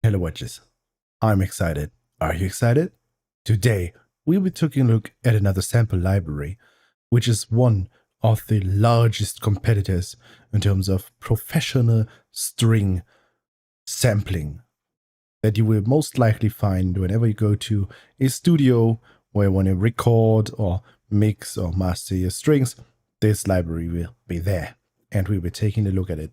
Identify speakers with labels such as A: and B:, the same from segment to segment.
A: Hello watchers, I'm excited. Are you excited? Today, we'll be taking a look at another sample library, which is one of the largest competitors in terms of professional string sampling that you will most likely find whenever you go to a studio where you want to record or mix or master your strings. This library will be there, and we'll be taking a look at it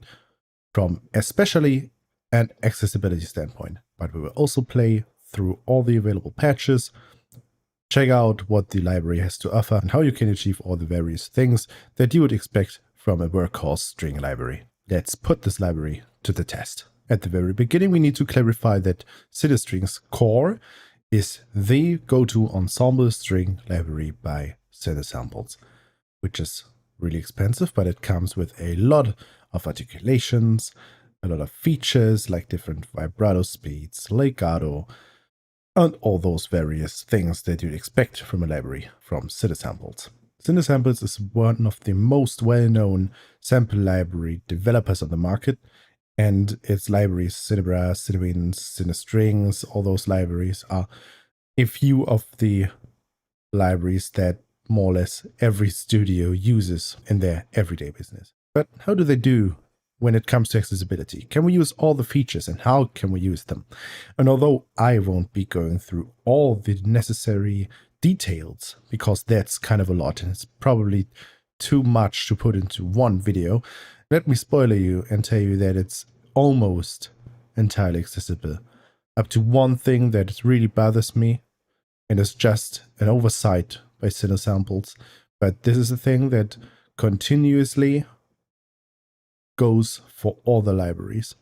A: from especially an accessibility standpoint, but we will also play through all the available patches, check out what the library has to offer and how you can achieve all the various things that you would expect from a workhorse string library. Let's put this library to the test. At the very beginning, we need to clarify that CineStrings CORE is the go-to ensemble string library by Cinesamples, which is really expensive, but it comes with a lot of articulations, a lot of features like different vibrato speeds, legato, and all those various things that you'd expect from a library from Cinesamples. Cinesamples is one of the most well-known sample library developers on the market, and its libraries, Cinebrass, Cineviolins, CineStrings, all those libraries are a few of the libraries that more or less every studio uses in their everyday business. But how do they do when it comes to accessibility? Can we use all the features and how can we use them? And although I won't be going through all the necessary details, because that's kind of a lot and it's probably too much to put into one video, let me spoiler you and tell you that it's almost entirely accessible. Up to one thing that really bothers me, and it's just an oversight by Cinesamples, but this is a thing that continuously goes for all the libraries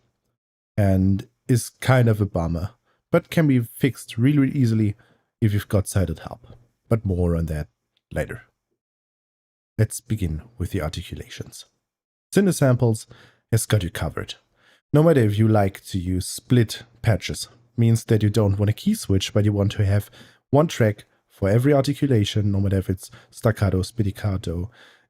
A: and is kind of a bummer, but can be fixed really easily if you've got sighted help. But more on that later. Let's begin with the articulations. Cinesamples has got you covered. No matter if you like to use split patches, means that you don't want a key switch, but you want to have one track for every articulation, no matter if it's staccato, spiccato,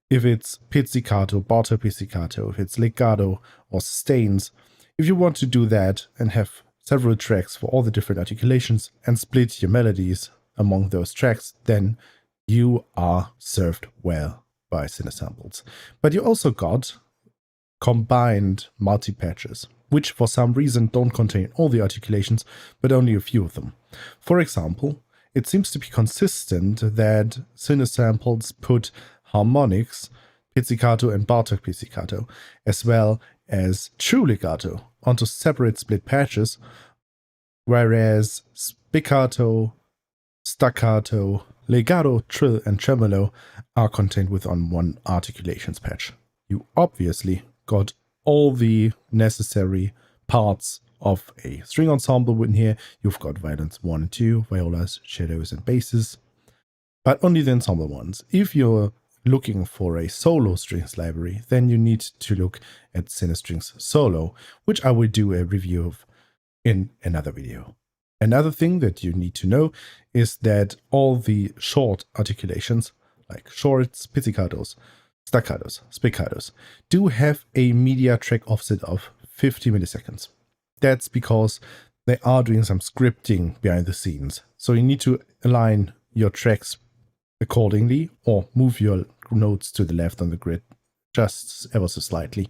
A: if it's pizzicato, bartok pizzicato, if it's legato or sustains. If you want to do that and have several tracks for all the different articulations and split your melodies among those tracks, then you are served well by Cinesamples. But you also got combined multi-patches, which for some reason don't contain all the articulations, but only a few of them. For example, it seems to be consistent that Cinesamples put harmonics, pizzicato and bartok pizzicato, as well as true legato onto separate split patches, whereas spiccato, staccato, legato, trill, and tremolo are contained within one articulations patch. You obviously got all the necessary parts of a string ensemble in here. You've got Violins I and II, Violas, Cellos, and basses, but only the ensemble ones. If you're looking for a solo strings library, then you need to look at CineStrings Solo, which I will do a review of in another video. Another thing that you need to know is that all the short articulations, like shorts, pizzicatos, staccatos, spiccatos, do have a media track offset of 50 milliseconds. That's because they are doing some scripting behind the scenes. So you need to align your tracks accordingly or move your notes to the left on the grid just ever so slightly.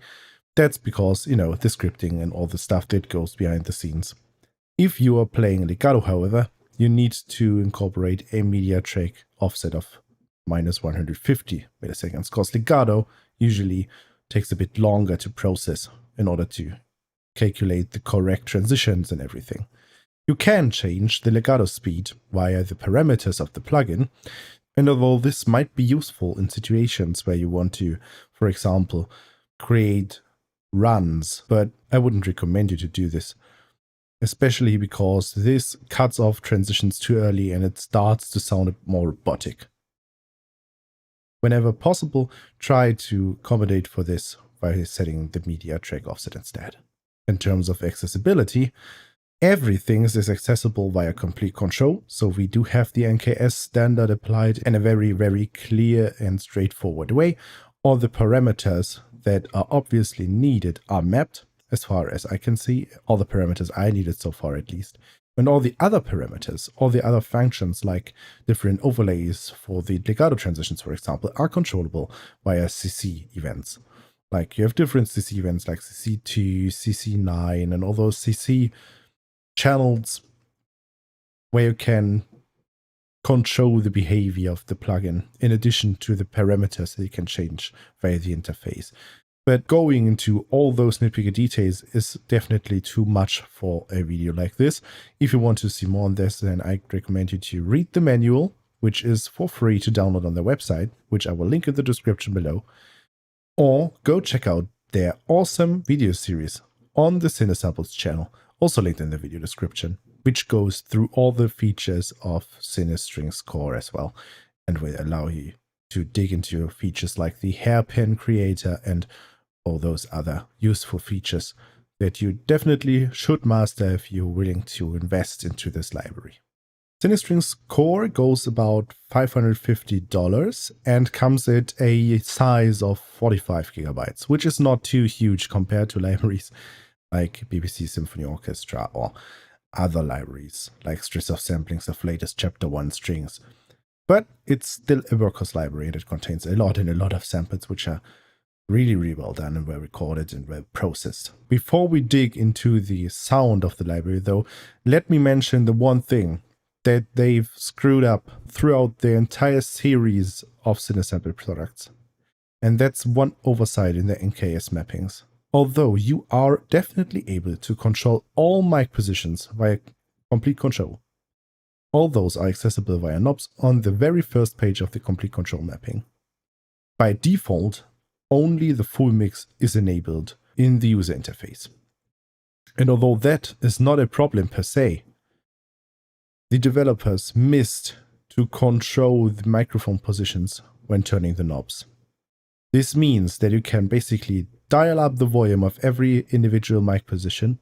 A: That's because, the scripting and all the stuff that goes behind the scenes. If you are playing legato, however, you need to incorporate a media track offset of minus 150 milliseconds, because legato usually takes a bit longer to process in order to calculate the correct transitions and everything. You can change the legato speed via the parameters of the plugin, and although this might be useful in situations where you want to, for example, create runs, but I wouldn't recommend you to do this, especially because this cuts off transitions too early and it starts to sound more robotic. Whenever possible, try to accommodate for this by setting the media track offset instead. In terms of accessibility, everything is accessible via complete control, so we do have the NKS standard applied in a very clear and straightforward way. All the parameters that are obviously needed are mapped, as far as I can see, all the parameters I needed so far at least. And all the other parameters, all the other functions like different overlays for the legato transitions, for example, are controllable via CC events. Like you have different CC events like CC2, CC9, and all those CC channels where you can control the behavior of the plugin in addition to the parameters that you can change via the interface. But going into all those nitpicky details is definitely too much for a video like this. If you want to see more on this, then I recommend you to read the manual, which is for free to download on their website, which I will link in the description below, or go check out their awesome video series on the Cinesamples channel, also linked in the video description, which goes through all the features of CineStrings CORE as well, and will allow you to dig into features like the hairpin creator and all those other useful features that you definitely should master if you're willing to invest into this library. CineStrings CORE goes about $550 and comes at a size of 45 gigabytes, which is not too huge compared to libraries like BBC Symphony Orchestra or other libraries like Stress of Samplings of latest Chapter 1 strings. But it's still a workhorse library that contains a lot of samples which are really, really well done and well recorded and well processed. Before we dig into the sound of the library though, let me mention the one thing that they've screwed up throughout the entire series of Cinesample products. And that's one oversight in the NKS mappings. Although you are definitely able to control all mic positions via complete control, all those are accessible via knobs on the very first page of the complete control mapping. By default, only the full mix is enabled in the user interface. And although that is not a problem per se, the developers missed to control the microphone positions when turning the knobs. This means that you can basically dial up the volume of every individual mic position,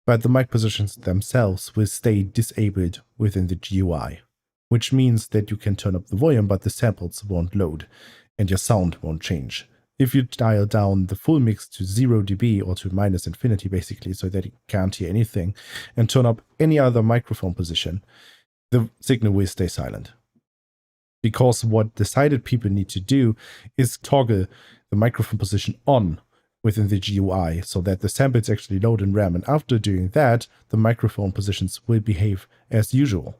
A: but the mic positions themselves will stay disabled within the GUI, which means that you can turn up the volume, but the samples won't load and your sound won't change. If you dial down the full mix to 0 dB or to minus infinity basically, so that you can't hear anything, and turn up any other microphone position, the signal will stay silent. Because what the sighted people need to do is toggle the microphone position on within the GUI so that the samples actually load in RAM, and after doing that, the microphone positions will behave as usual.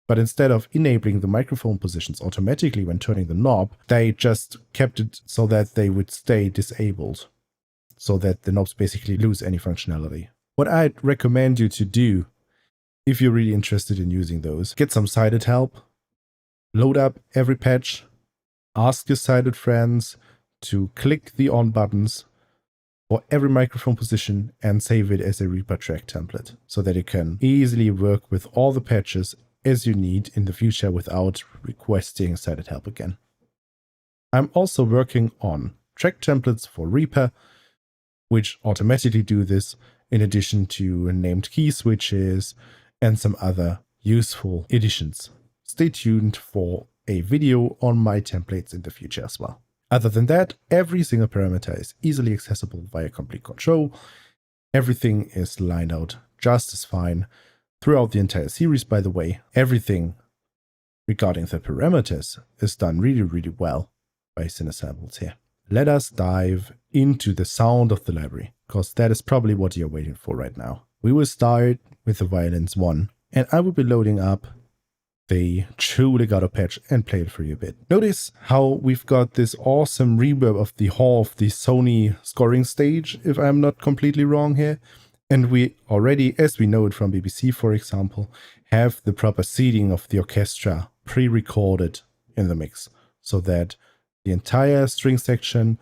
A: But instead of enabling the microphone positions automatically when turning the knob, they just kept it so that they would stay disabled, so that the knobs basically lose any functionality. What I'd recommend you to do, if you're really interested in using those, get some sighted help, load up every patch, ask your sighted friends to click the on buttons for every microphone position and save it as a Reaper track template so that you can easily work with all the patches as you need in the future without requesting sighted help again. I'm also working on track templates for Reaper, which automatically do this in addition to named key switches and some other useful additions. Stay tuned for a video on my templates in the future as well. Other than that, every single parameter is easily accessible via complete control. Everything is lined out just as fine throughout the entire series, by the way. Everything regarding the parameters is done really, really well by Cinesamples here. Let us dive into the sound of the library, because that is probably what you're waiting for right now. We will start with the Violins I, and I will be loading up the true legato patch and play it for you a bit. Notice how we've got this awesome reverb of the hall of the Sony scoring stage, if I'm not completely wrong here. And we already, as we know it from BBC, for example, have the proper seating of the orchestra pre-recorded in the mix, so that the entire string section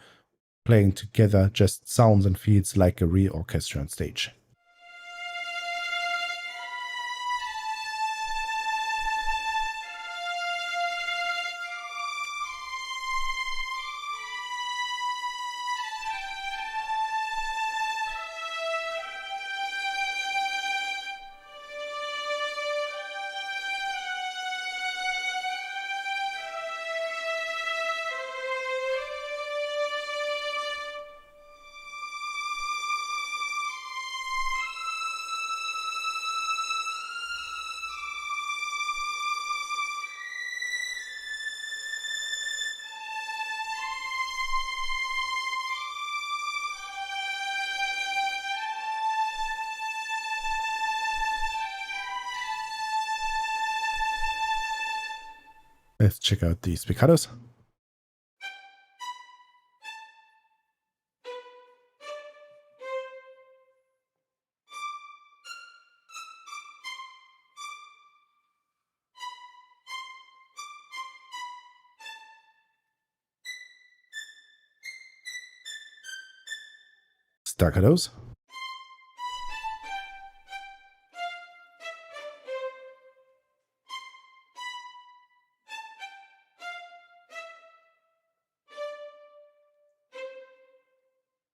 A: playing together just sounds and feels like a real orchestra on stage. Let's check out the spiccatos. Staccatos.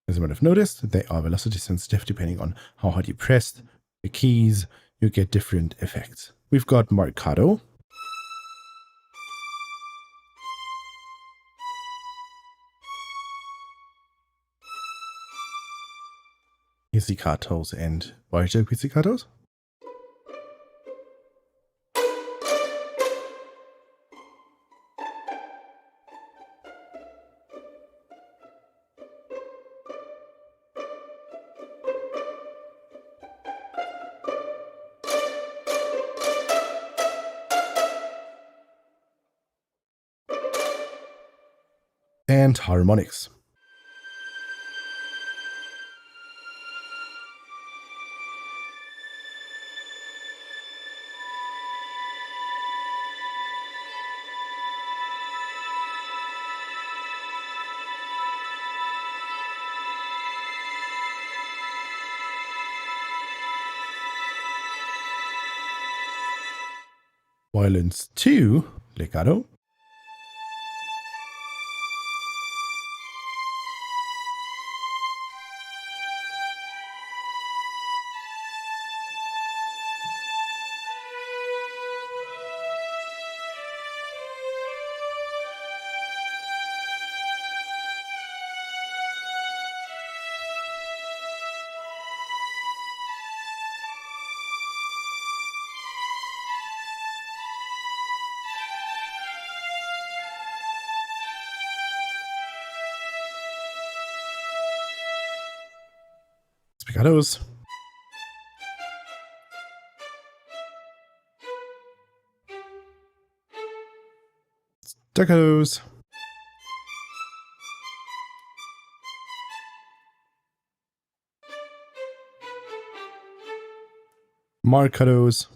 A: As you might have noticed, they are velocity sensitive. Depending on how hard you press the keys, you get different effects. We've got marcato. Pizzicatos and larger pizzicatos. And harmonics. Violins II, legato. Spiccatos. Staccatos. Marcatos.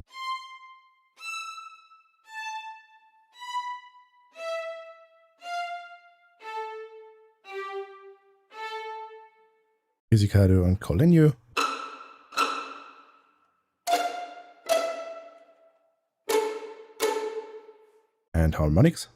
A: Pizzicato and collegno. And harmonics.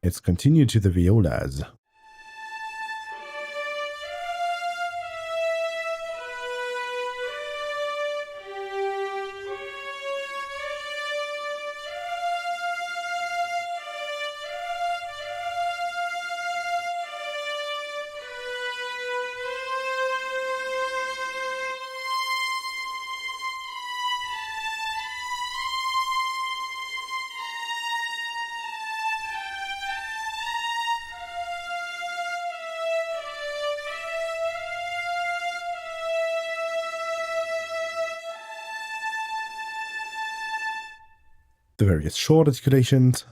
A: Let's continue to the violas. The various short articulations.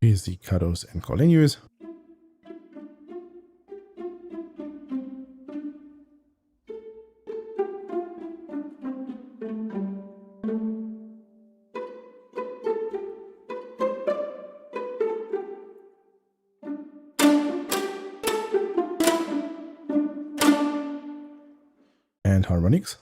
A: Pizzicatos and collegnos. And harmonics.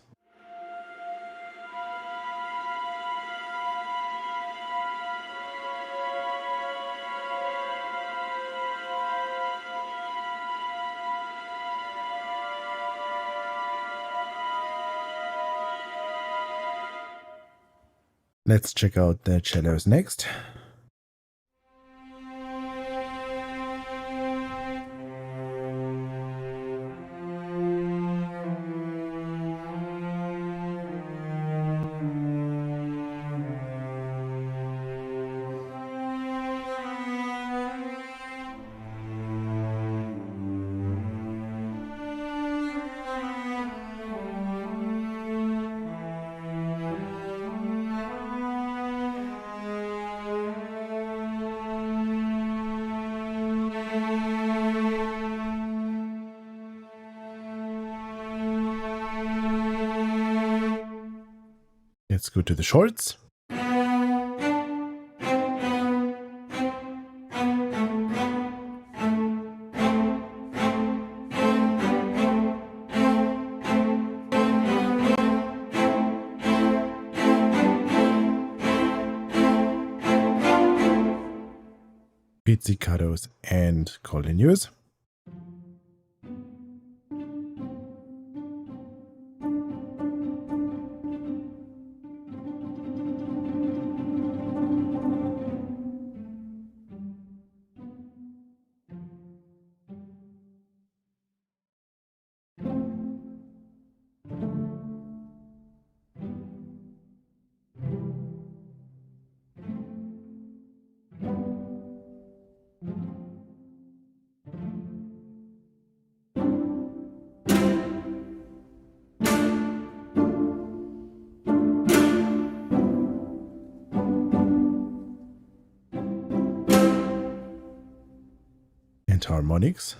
A: Let's check out the cellos next. Let's go to the shorts. Pizzicatos and continues. And harmonics.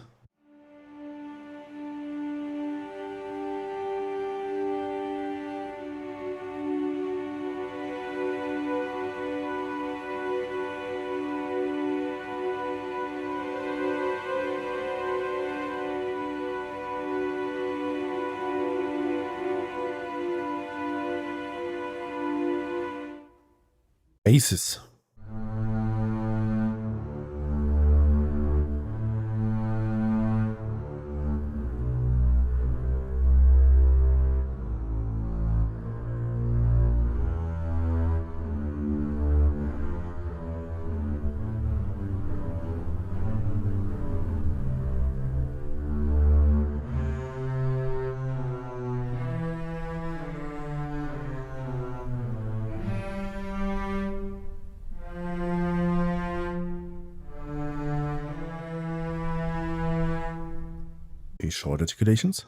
A: Basses. Short articulations.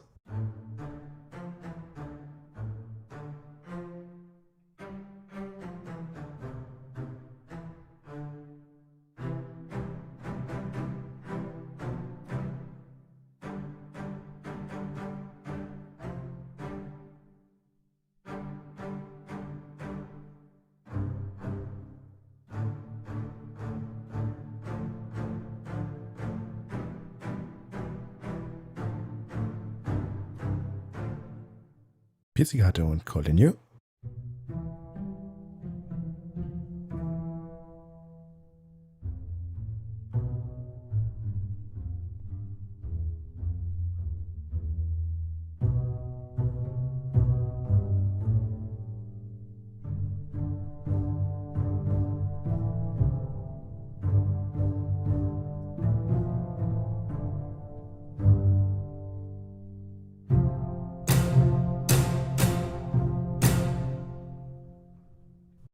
A: Pizzicato and continue.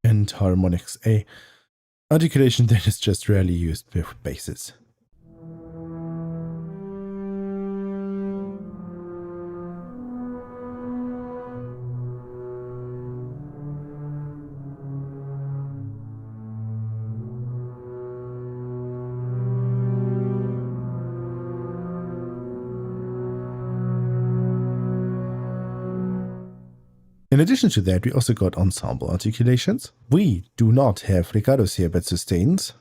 A: And harmonics, a articulation that is just rarely used with basses. In addition to that, we also got ensemble articulations. We do not have legatos here, but sustains.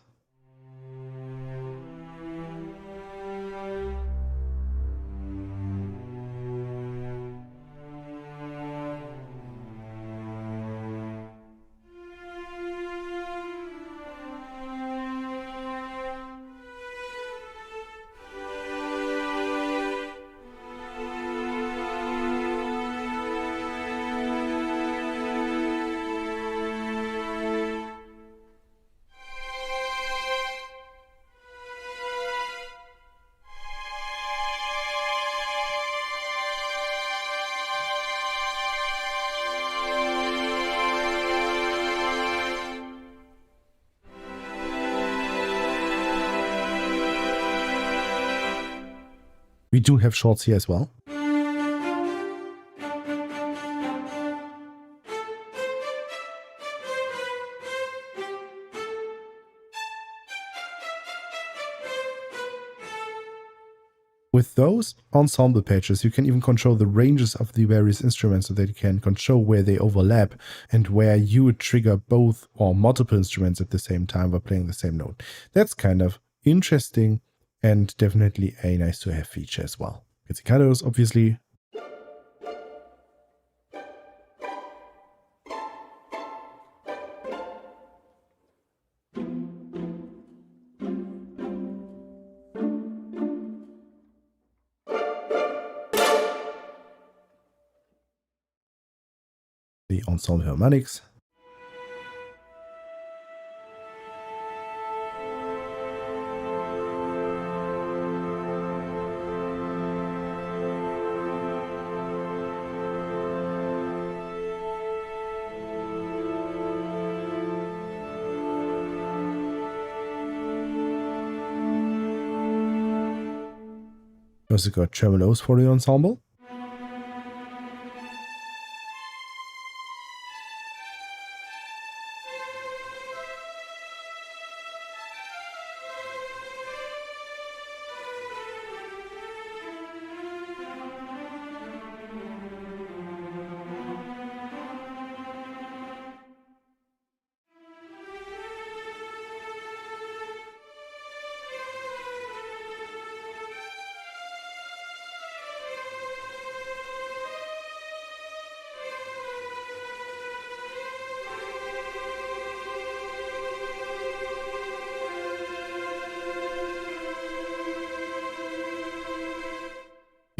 A: We do have shorts here as well. With those ensemble pages, you can even control the ranges of the various instruments so that you can control where they overlap and where you would trigger both or multiple instruments at the same time while playing the same note. That's kind of interesting and definitely a nice to have feature as well. Pizzicatos, obviously. The ensemble harmonics. Also got tremolos for the ensemble.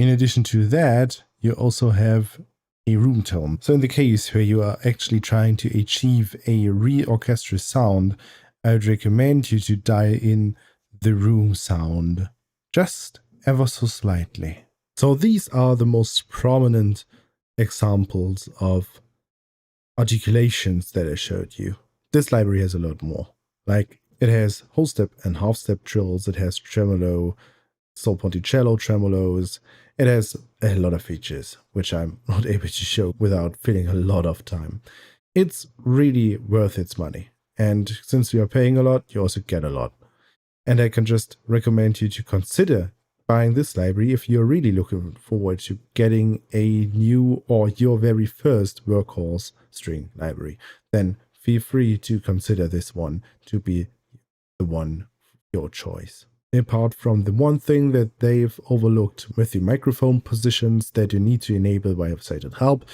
A: In addition to that, you also have a room tone. So in the case where you are actually trying to achieve a real orchestral sound, I would recommend you to dial in the room sound just ever so slightly. So these are the most prominent examples of articulations that I showed you. This library has a lot more. Like, it has whole step and half step trills, it has tremolo, solo-ponticello tremolos. It has a lot of features, which I'm not able to show without filling a lot of time. It's really worth its money. And since you are paying a lot, you also get a lot. And I can just recommend you to consider buying this library if you're really looking forward to getting a new or your very first workhorse string library. Then feel free to consider this one to be the one of your choice. Apart from the one thing that they've overlooked with the microphone positions that you need to enable via cited help,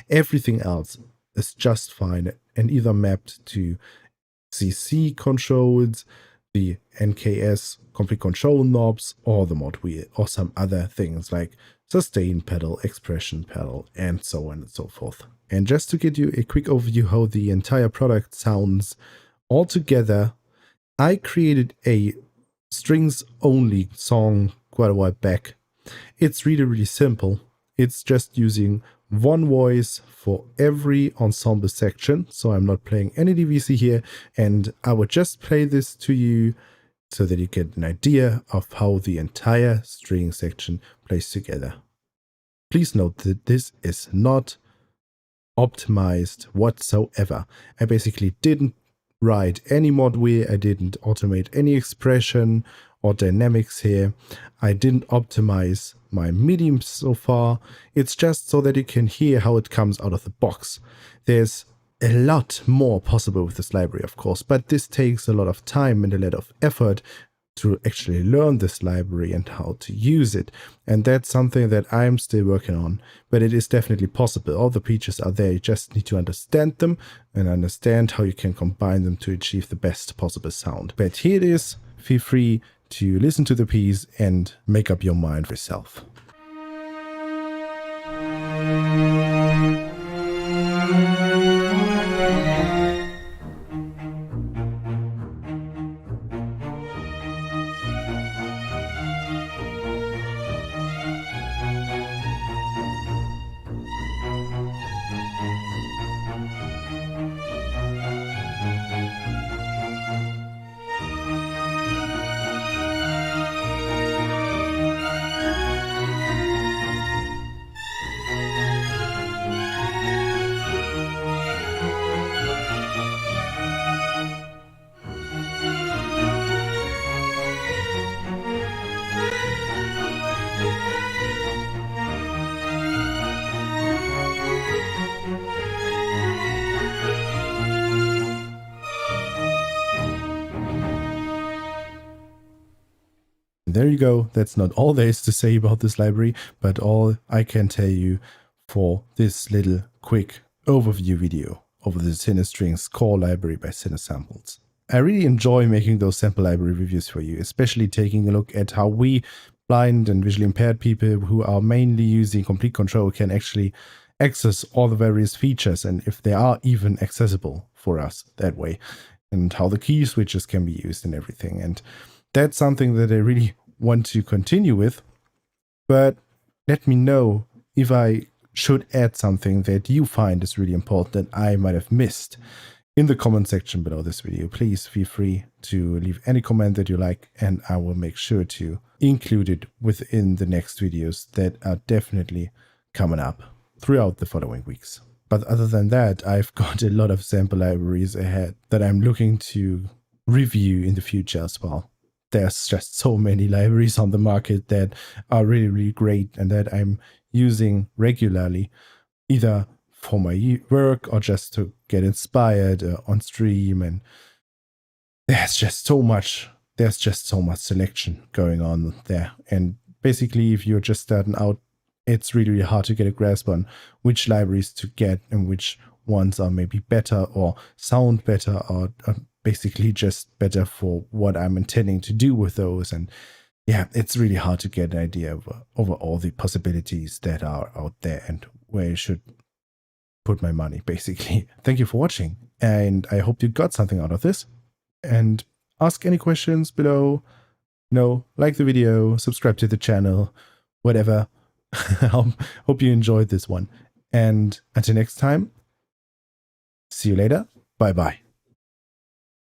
A: everything else is just fine and either mapped to CC controls, the NKS complete control knobs, or the mod wheel, or some other things like sustain pedal, expression pedal, and so on and so forth. And just to give you a quick overview how the entire product sounds altogether, I created a strings only song quite a while back. It's really simple. It's just using one voice for every ensemble section. So I'm not playing any DVC here, and I would just play this to you so that you get an idea of how the entire string section plays together. Please note that this is not optimized whatsoever. I basically didn't write any mod wheel, I didn't automate any expression or dynamics here. I didn't optimize my mediums so far. It's just so that you can hear how it comes out of the box. There's a lot more possible with this library, of course, but this takes a lot of time and a lot of effort to actually learn this library and how to use it. And that's something that I'm still working on, but it is definitely possible. All the features are there. You just need to understand them and understand how you can combine them to achieve the best possible sound. But here it is. Feel free to listen to the piece and make up your mind for yourself. There you go. That's not all there is to say about this library, but all I can tell you for this little quick overview video of the CineStrings CORE library by Cinesamples. I really enjoy making those sample library reviews for you, especially taking a look at how we blind and visually impaired people who are mainly using complete control can actually access all the various features, and if they are even accessible for us that way, and how the key switches can be used and everything. And that's something that I really want to continue with, but let me know if I should add something that you find is really important that I might have missed in the comment section below this video. Please feel free to leave any comment that you like, and I will make sure to include it within the next videos that are definitely coming up throughout the following weeks. But other than that, I've got a lot of sample libraries ahead that I'm looking to review in the future as well. There's just so many libraries on the market that are really, really great and that I'm using regularly, either for my work or just to get inspired on stream. And there's just so much selection going on there. And basically, if you're just starting out, it's really, really hard to get a grasp on which libraries to get and which ones are maybe better or sound better or basically just better for what I'm intending to do with those. And yeah, it's really hard to get an idea over all the possibilities that are out there and where you should put my money, basically. Thank you for watching, and I hope you got something out of this. And ask any questions below. Like the video, subscribe to the channel, whatever. Hope you enjoyed this one. And until next time, see you later. Bye bye.